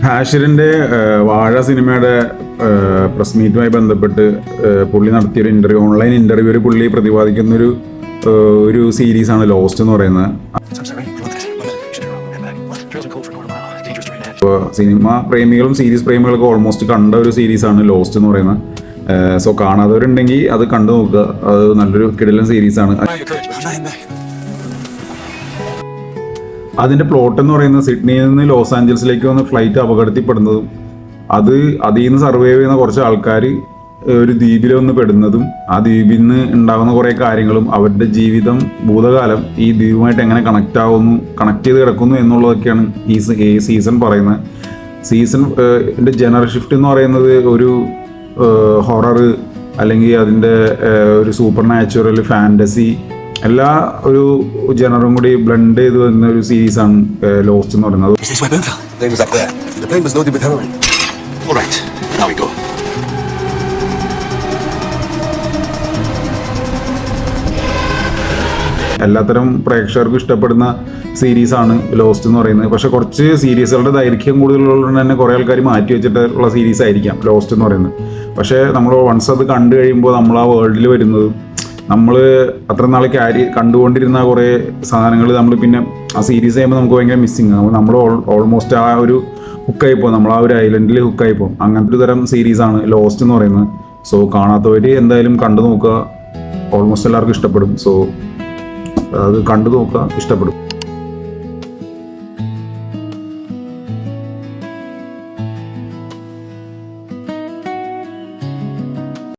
ഹാഷിറിൻ്റെ വാഴ സിനിമയുടെ പ്രസ് മീറ്റുമായി ബന്ധപ്പെട്ട് പുള്ളി നടത്തിയൊരു ഇൻ്റർവ്യൂ, ഓൺലൈൻ ഇൻ്റർവ്യൂവിൽ പുള്ളി പ്രതിപാദിക്കുന്നൊരു ഒരു സീരീസാണ് ലോസ്റ്റ് എന്ന് പറയുന്നത്. ഇപ്പോൾ സിനിമ പ്രേമികളും സീരീസ് പ്രേമികളൊക്കെ ഓൾമോസ്റ്റ് കണ്ട ഒരു സീരീസാണ് ലോസ്റ്റ് എന്ന് പറയുന്നത്. സോ കാണാത്തവരുണ്ടെങ്കിൽ അത് കണ്ടു നോക്കുക. അത് നല്ലൊരു കിടിലൻ സീരീസാണ്. അതിൻ്റെ പ്ലോട്ട് എന്ന് പറയുന്നത് സിഡ്നിയിൽ നിന്ന് ലോസ് ആഞ്ചൽസിലേക്ക് വന്ന് ഫ്ലൈറ്റ് അപകടത്തിൽപ്പെടുന്നതും അതിൽ നിന്ന് സർവൈവ് ചെയ്യുന്ന കുറച്ച് ആൾക്കാർ ഒരു ദ്വീപിൽ വന്ന് പെടുന്നതും ആ ദ്വീപിൽ നിന്ന് ഉണ്ടാകുന്ന കുറേ കാര്യങ്ങളും അവരുടെ ജീവിതം ഭൂതകാലം ഈ ദ്വീപുമായിട്ട് എങ്ങനെ കണക്ട് ചെയ്ത് കിടക്കുന്നു എന്നുള്ളതൊക്കെയാണ് ഈ സീസൺ പറയുന്നത്. സീസണിൻ്റെ ജനറൽ ഷിഫ്റ്റ് എന്ന് പറയുന്നത് ഒരു ഹൊറർ അല്ലെങ്കിൽ അതിൻ്റെ ഒരു സൂപ്പർ നാച്ചുറൽ ഫാൻറ്റസി എല്ലാ ഒരു ജനറും കൂടി ബ്ലെൻഡ് ചെയ്ത് വരുന്ന ഒരു സീരീസാണ് ലോസ്റ്റ് എന്ന് പറയുന്നത്. എല്ലാത്തരം പ്രേക്ഷകർക്കും ഇഷ്ടപ്പെടുന്ന സീരീസാണ് ലോസ്റ്റ് എന്ന് പറയുന്നത്. പക്ഷെ കുറച്ച് സീരീസുകളുടെ ദൈർഘ്യം കൂടുതലുള്ളതുകൊണ്ട് തന്നെ കുറേ ആൾക്കാർ മാറ്റി വെച്ചിട്ടുള്ള സീരീസ് ആയിരിക്കാം ലോസ്റ്റ് എന്ന് പറയുന്നത്. പക്ഷേ നമ്മൾ വൺസ് അത് കണ്ടു കഴിയുമ്പോൾ നമ്മൾ ആ വേൾഡിൽ വരുന്നത് നമ്മൾ അത്ര നാൾ കണ്ടുകൊണ്ടിരുന്ന കുറേ സാധനങ്ങൾ നമ്മൾ പിന്നെ ആ സീരീസ് ചെയ്യുമ്പോൾ നമുക്ക് ഭയങ്കര മിസ്സിങ് ആകും. നമ്മൾ ഓൾമോസ്റ്റ് ആ ഒരു ഹുക്കായിപ്പോൾ നമ്മൾ ആ ഒരു ഐലൻഡിൽ ഹുക്കായിപ്പോൾ അങ്ങനത്തെ ഒരു തരം സീരീസാണ് ലോസ്റ്റ് എന്ന് പറയുന്നത്. സോ കാണാത്തവർ എന്തായാലും കണ്ടു നോക്കുക. ഓൾമോസ്റ്റ് എല്ലാവർക്കും ഇഷ്ടപ്പെടും. സോ അത് കണ്ടു നോക്കുക, ഇഷ്ടപ്പെടും.